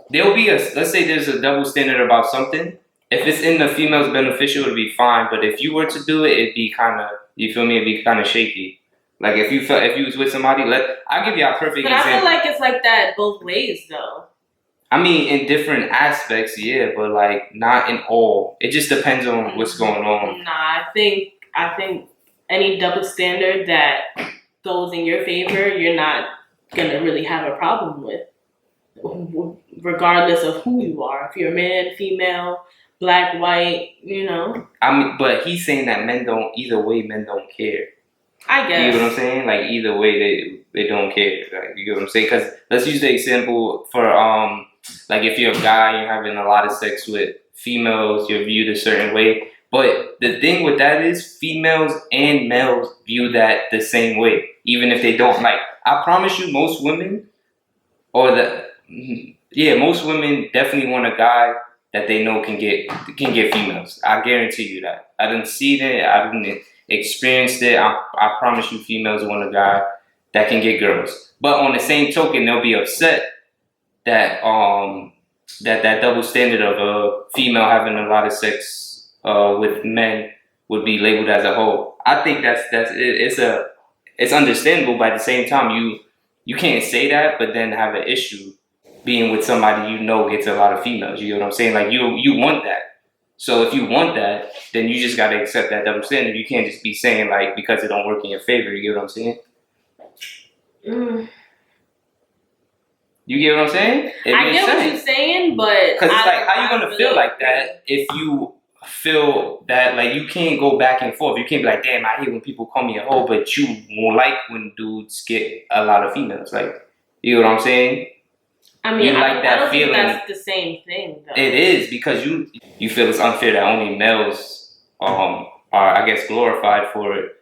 there'll be let's say there's a double standard about something. If it's in the female's beneficial, it'd be fine. But if you were to do it, it'd be kind of, you feel me? It'd be kind of shaky. Like if you was with somebody, I'll give you a perfect example. I feel like it's like that both ways, though. I mean, in different aspects, yeah, but like not in all. It just depends on what's going on. Nah, I think any double standard that goes in your favor, you're not gonna really have a problem with, regardless of who you are. If you're a man, female, black, white, you know. I mean, but he's saying that men don't care. I guess. You know what I'm saying? Like either way, they don't care. Like, you know what I'm saying? Because let's use the example for like if you're a guy, you're having a lot of sex with females, you're viewed a certain way. But the thing with that is females and males view that the same way, even if they don't. Like I promise you, most women, most women definitely want a guy that they know can get females. I guarantee you that. I didn't see that. I didn't experience it. I promise you, females want a guy that can get girls. But on the same token, they'll be upset that that double standard of a female having a lot of sex with men would be labeled as a hoe. I think it's understandable, but at the same time, you can't say that, but then have an issue being with somebody you know gets a lot of females. You know what I'm saying? Like you want that. So if you want that, then you just gotta accept that double standard. You can't just be saying like because it don't work in your favor. You get what I'm saying? You get what I'm saying? I get what you're saying, but because it's like how you gonna feel like that if you feel that like you can't go back and forth. You can't be like, damn, I hate when people call me a hoe, but you won't like when dudes get a lot of females. Like, you know what I'm saying? I mean, I don't think that's the same thing, though. It is because you feel it's unfair that only males are, I guess, glorified for it.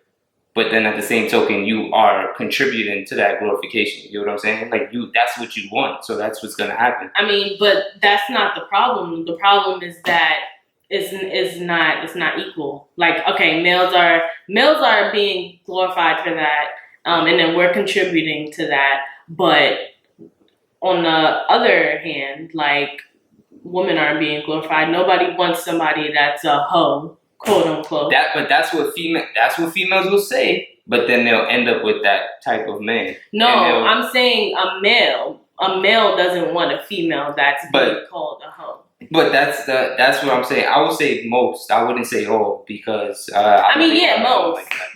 But then at the same token, you are contributing to that glorification. You know what I'm saying? Like that's what you want, so that's what's gonna happen. I mean, but that's not the problem. The problem is that it's not equal. Like, okay, males are being glorified for that, and then we're contributing to that, but on the other hand, like, women aren't being glorified. Nobody wants somebody that's a hoe quote unquote. That's what females will say. But then they'll end up with that type of man. No, I'm saying a male. A male doesn't want a female that's being called a hoe. But that's what I'm saying. I would say most. I wouldn't say all because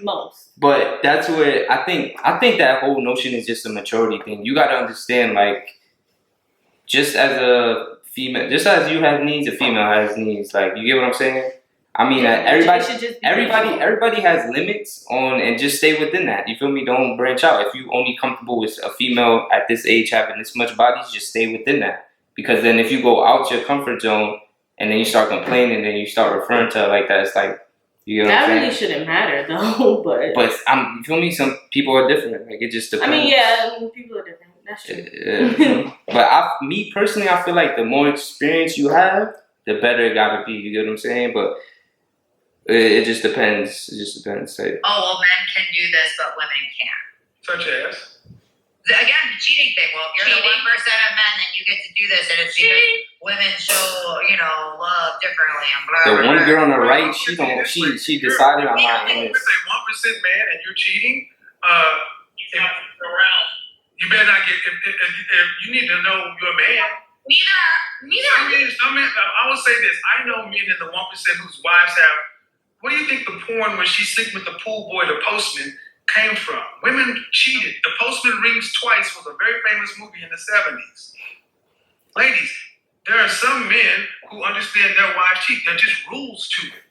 most. But that's where I think that whole notion is just a maturity thing. You got to understand, like, just as a female, just as you have needs, a female has needs. Like, you get what I'm saying? I mean, everybody has limits on, and just stay within that. You feel me? Don't branch out. If you only comfortable with a female at this age having this much bodies, just stay within that. Because then if you go out your comfort zone and then you start complaining, and then you start referring to her like that, it's like, you know what I'm saying? That really shouldn't matter though. But you feel me? Some people are different. Like, it just depends. I mean, people are different. That's true. But me personally, I feel like the more experience you have, the better it gotta be. You get what I'm saying? But it just depends. It just depends. Like, well, men can do this, but women can't. Such as? Again, the cheating thing. Well, if you're the 1% of men, then you get to do this, and it's because women show, love differently and blah, blah, blah. The one girl on the right, she decided I'm not in this. Say 1% man and you're cheating, you better not get, if you need to know you're a man. Neither. Some men, I will say this. I know men in the 1% whose wives have, what do you think the porn when she sleep with the pool boy, the postman, came from? Women cheated. The Postman Rings Twice was a very famous movie in the 70s. Ladies, there are some men who understand their wives cheat. There are just rules to it.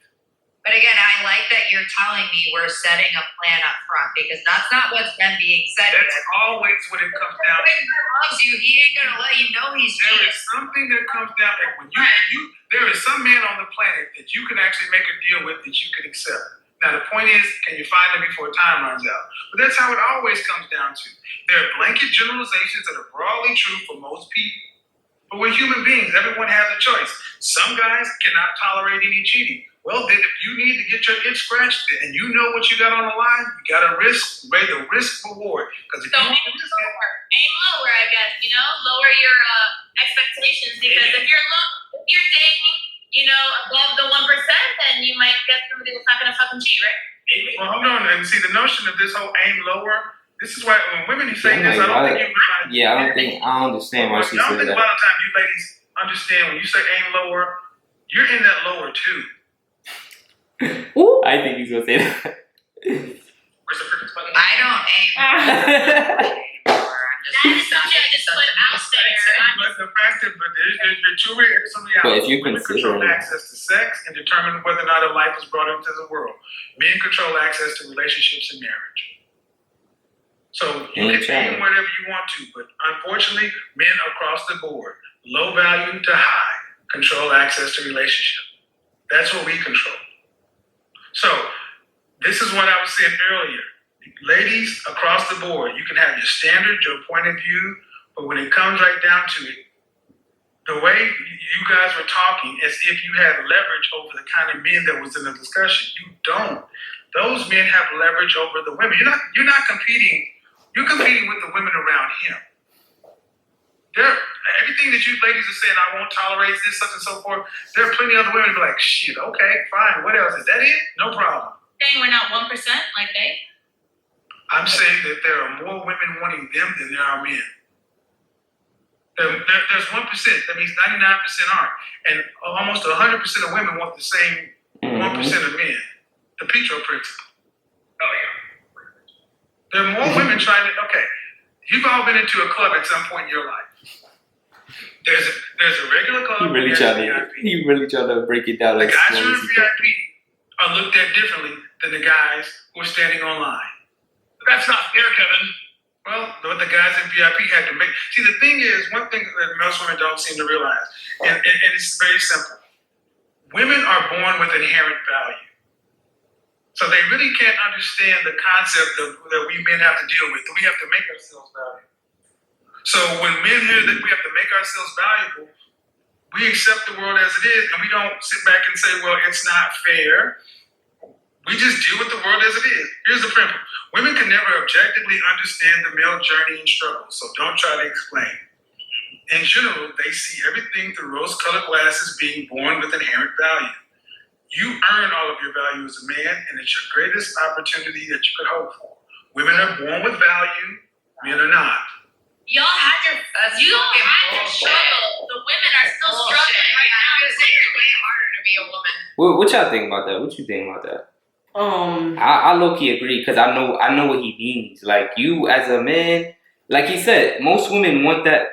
But again, I like that you're telling me we're setting a plan up front, because that's not what's been being said. That's always what it comes down to. If he loves you, he ain't gonna let you know he's cheating. There is something that comes down when there is some man on the planet that you can actually make a deal with that you can accept. Now, the point is, can you find them before time runs out? But that's how it always comes down to. There are blanket generalizations that are broadly true for most people. But we're human beings. Everyone has a choice. Some guys cannot tolerate any cheating. Well, then if you need to get your itch scratched and you know what you got on the line, you got to weigh the risk reward. Because aim lower, I guess. Lower your expectations, because if you're dating, above the 1%, then you might get somebody that's not gonna fucking cheat, right? Well, hold on, and see the notion of this whole aim lower. This is why when women say this, I don't think you realize. Yeah, I understand why she said that. I don't think a lot of times you ladies understand when you say aim lower, you're in that lower too. I think he's gonna say that. Where's the freaking button? I don't aim. That is something I just put out there. But the fact that there's two reality. But if you women control access to sex and determine whether or not a life is brought into the world. Men control access to relationships and marriage. So you can aim whatever you want to, but unfortunately, men across the board, low value to high, control access to relationship. That's what we control. So this is what I was saying earlier. Ladies, across the board, you can have your standard, your point of view, but when it comes right down to it, the way you guys were talking as if you had leverage over the kind of men that was in the discussion. You don't. Those men have leverage over the women. You're not competing. You're competing with the women around him. Everything that you ladies are saying, I won't tolerate this, such and so forth. There are plenty of other women who be like, shit, okay, fine, what else? Is that it? No problem. Saying we're not 1% like they? I'm saying that there are more women wanting them than there are men. There's 1%. That means 99% aren't. And almost 100% of women want the same 1% of men. The Petro principle. Oh, yeah. There are more women trying to, okay, you've all been into a club at some point in your life. There's a regular club. He really tried to break it down. The guys who are in VIP are looked at differently than the guys who are standing online. That's not fair, Kevin. Well, what the guys in VIP had to make. See, the thing is, one thing that most women don't seem to realize, and it's very simple. Women are born with inherent value. So they really can't understand the concept that we men have to deal with. We have to make ourselves valuable. So when men hear that we have to make ourselves valuable, we accept the world as it is, and we don't sit back and say, well, it's not fair. We just deal with the world as it is. Here's the principle. Women can never objectively understand the male journey and struggle, so don't try to explain. In general, they see everything through rose-colored glasses, being born with inherent value. You earn all of your value as a man, and it's your greatest opportunity that you could hope for. Women are born with value, men are not. Y'all had your struggle. The women are still struggling right now. It's way harder to be a woman. What y'all think about that? What you think about that? I low key agree because I know what he means. Like you as a man, like he said, most women want that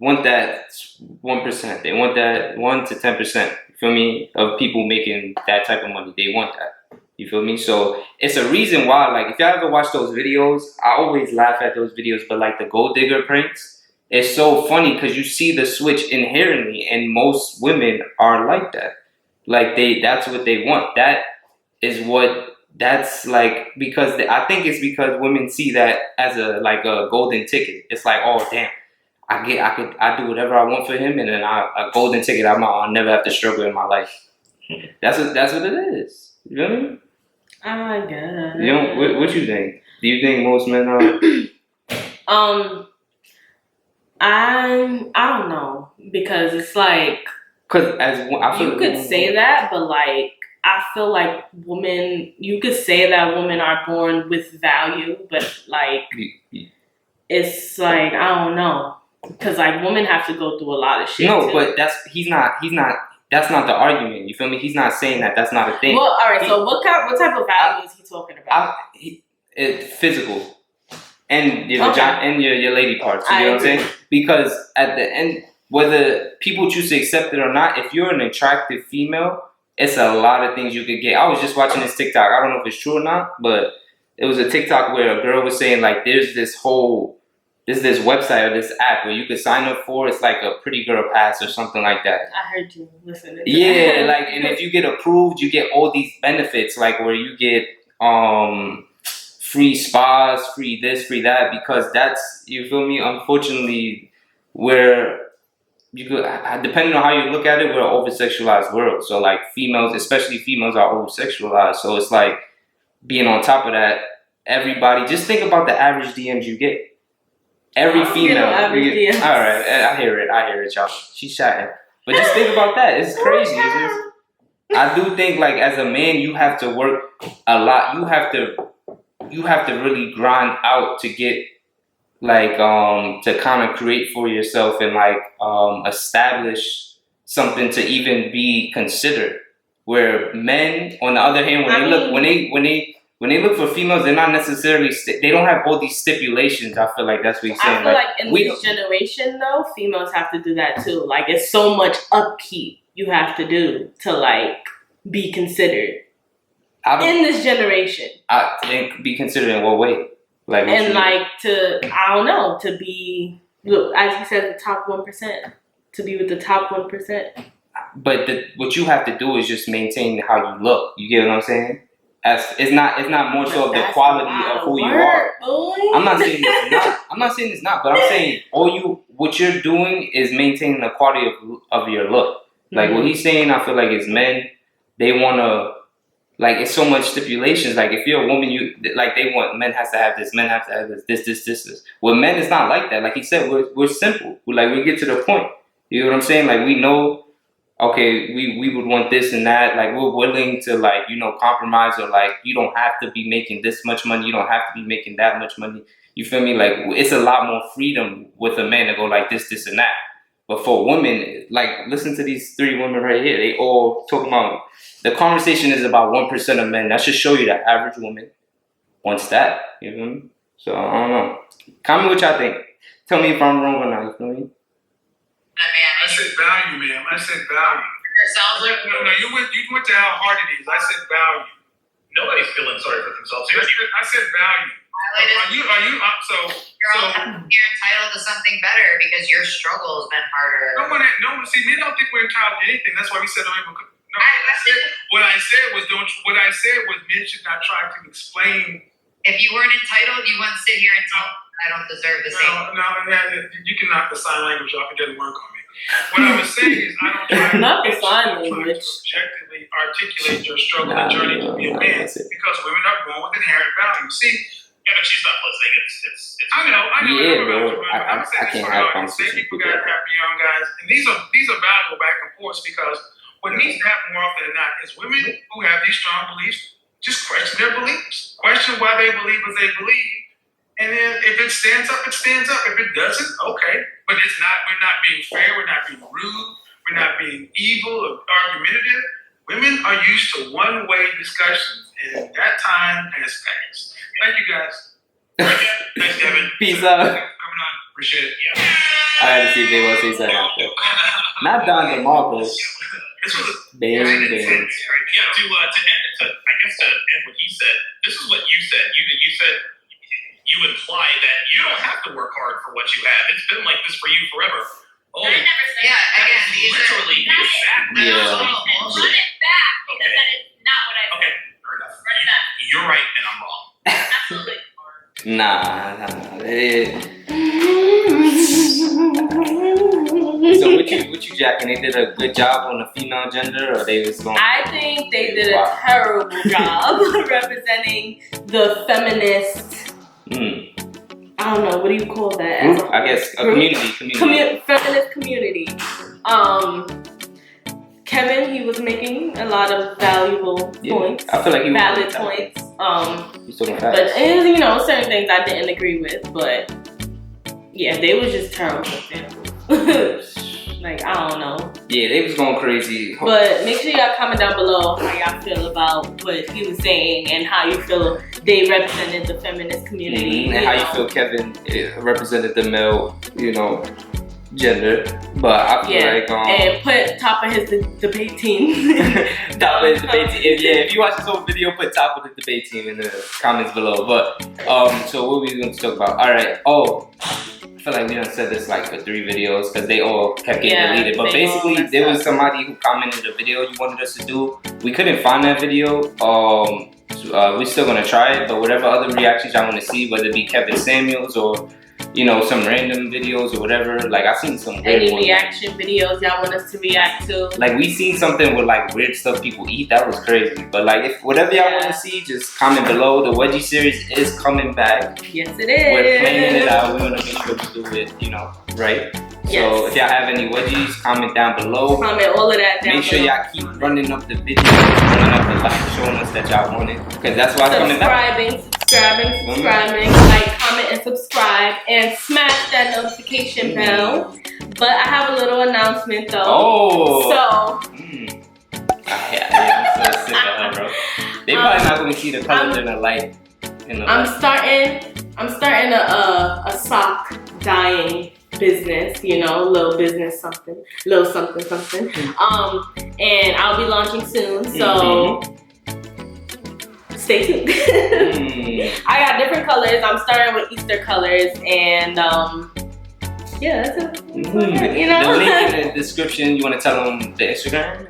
1%. They want that 1 to 10%. You feel me? Of people making that type of money, they want that. You feel me? So it's a reason why. Like if y'all ever watch those videos, I always laugh at those videos. But like the gold digger pranks, it's so funny because you see the switch inherently, and most women are like that. Like that's what they want. That's like because I think it's because women see that as a golden ticket. It's like, oh damn, I do whatever I want for him, and then a golden ticket. I'll never have to struggle in my life. That's what it is. You know what I mean? I guess. You know what you think? Do you think most men are? I don't know because it's like you could say that, but like I feel like you could say that women are born with value, but like it's like I don't know because like women have to go through a lot of shit. No, too. but he's not. That's not the argument. You feel me? He's not saying that. That's not a thing. Well, all right. So what type of value is he talking about? It's physical, and your vagina and your lady parts. You know what I'm saying? Because at the end, whether people choose to accept it or not, if you're an attractive female, it's a lot of things you could get. I was just watching this TikTok. I don't know if it's true or not, but it was a TikTok where a girl was saying like, there's this website or this app where you could sign up for. It's like a pretty girl pass or something like that. I heard you listen to yeah, like, and if you get approved, you get all these benefits, like where you get free spas, free this, free that, because that's, you feel me? Unfortunately, where you could, depending on how you look at it, we're an over-sexualized world. So like females, especially females, are over-sexualized. So it's like being on top of that. Everybody, just think about the average DMs you get. Every female. All right, I hear it, y'all. She's chatting. But just think about that. It's crazy. I do think, like, as a man, you have to work a lot. You have to really grind out to get, like, to kind of create for yourself and, like, establish something to even be considered. Where men, on the other hand, when they look for females, they're not necessarily, they don't have all these stipulations. I feel like that's what he's saying. I feel like in this generation, though, females have to do that too. Like, it's so much upkeep you have to do to, like, be considered. In this generation. I think be considered in what way? Like, and, like, to be, look, as you said, the top 1%. To be with the top 1%. But what you have to do is just maintain how you look. You get what I'm saying? It's not more so of the quality of who you are. I'm not saying it's not. But I'm saying what you're doing is maintaining the quality of your look. Like what he's saying, I feel like is men, they wanna, like, it's so much stipulations. Like if you're a woman, men has to have this, men have to have this. With men, it's not like that. Like he said, we're simple. We get to the point. You know what I'm saying? Like we know. Okay, we would want this and that. Like we're willing to, like, you know, compromise, or like you don't have to be making this much money. You don't have to be making that much money. You feel me? Like it's a lot more freedom with a man to go like this, and that. But for women, like listen to these 3 women right here. They all talking about, the conversation is about 1% of men. That should show you that average woman wants that. You feel me? So I don't know. Comment what y'all think. Tell me if I'm wrong or not. You feel me? I said value, ma'am. I said value. Sounds like no. You went to how hard it is. I said value. Nobody's feeling sorry for themselves. I said value. You're entitled to something better because your struggle has been harder. See, men don't think we're entitled to anything. That's why we said don't even. No, what I said was men should not try to explain. If you weren't entitled, you wouldn't sit here and tell me I don't deserve the same. No, you can knock the sign language off. It doesn't work on me. What I was saying is I don't try not the sign language. To objectively articulate your struggle and journey to be a man, because women are born with inherent value. See, yeah, but she's not listening. It's I know. Yeah, bro. I can't have conversations. People got happy young guys, and these are valuable back and forth, because what needs to happen more often than not is women who have these strong beliefs just question their beliefs, question why they believe what they believe, and then if it stands up, it stands up. If it doesn't, okay. But it's not. We're not being fair. We're not being rude. We're not being evil or argumentative. Women are used to one-way discussions, and that time has passed. Thank you, guys. Thanks, Kevin. Peace out. Coming on. Appreciate it. Yeah. I had to see if they want to say something after. Not Don DeMarco. This was Damn. Yeah, to end, I guess to end what he said, this is what you said. You said, you imply that you don't have to work hard for what you have. It's been like this for you forever. Oh, I never said Yeah, that. again, these are literally exactly. Yeah. Run it back because that is not what I said. Okay, fair enough. Run it back. You're right and I'm wrong. Absolutely. Nah. So what you jacking? They did a good job on the female gender, or they was going? I think they did a terrible job representing the feminist. I don't know, what do you call that? Group? I guess a community. Feminist community. Kevin, he was making a lot of valuable points. I feel like he was valid points. He's talking But facts. you know, certain things I didn't agree with, but yeah, they was just terrible examples. Like, I don't know. Yeah, they was going crazy. But make sure y'all comment down below how y'all feel about what he was saying and how you feel they represented the feminist community. And how you feel Kevin represented the male, gender. But I feel like and put top of his debate team. top of his debate team. If you watch this whole video, put top of the debate team in the comments below. But so what we going to talk about? All right. I feel like we done said this like for 3 videos because they all kept getting deleted. But basically, there was somebody who commented a video you wanted us to do. We couldn't find that video. We're still gonna try it, but whatever other reactions y'all want to see, whether it be Kevin Samuels or some random videos or whatever. Like I seen some weird any ones. reaction videos y'all want us to react to. Like we seen something with like weird stuff people eat. That was crazy. But like if whatever y'all want to see, just comment below. The wedgie series is coming back. Yes, it is. We're planning it out. We want to make sure we do it, right? So if y'all have any wedgies, comment down below. Comment all of that down Make sure below. y'all keep running up the video, running up the like, showing us that y'all want it. Because that's why it's coming back. Subscribing, like, comment, and subscribe, and smash that notification bell. But I have a little announcement though. Oh. So. I'm so sick of her, bro. They probably not gonna see the colors in the light. I'm starting a sock dyeing business, little business something. And I'll be launching soon, so stay tuned. I got different colors. I'm starting with Easter colors, and yeah, that's it. The link in the description. You want to tell them the Instagram?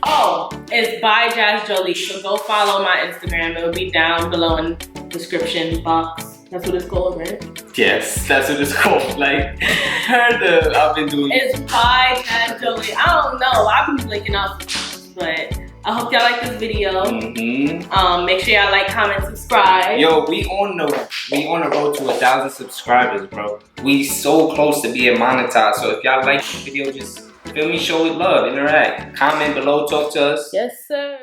Oh, it's ByJasJolie. So go follow my Instagram. It'll be down below in the description box. That's what it's called, right? Yes, that's what it's called. Like, I've been doing. It's ByJasJolie. I don't know. I've been blinking off, but I hope y'all like this video. Make sure y'all like, comment, subscribe. Yo, we on the road to 1,000 subscribers, bro. We so close to being monetized. So if y'all like the video, just feel me, show it love, interact, comment below, talk to us. Yes, sir.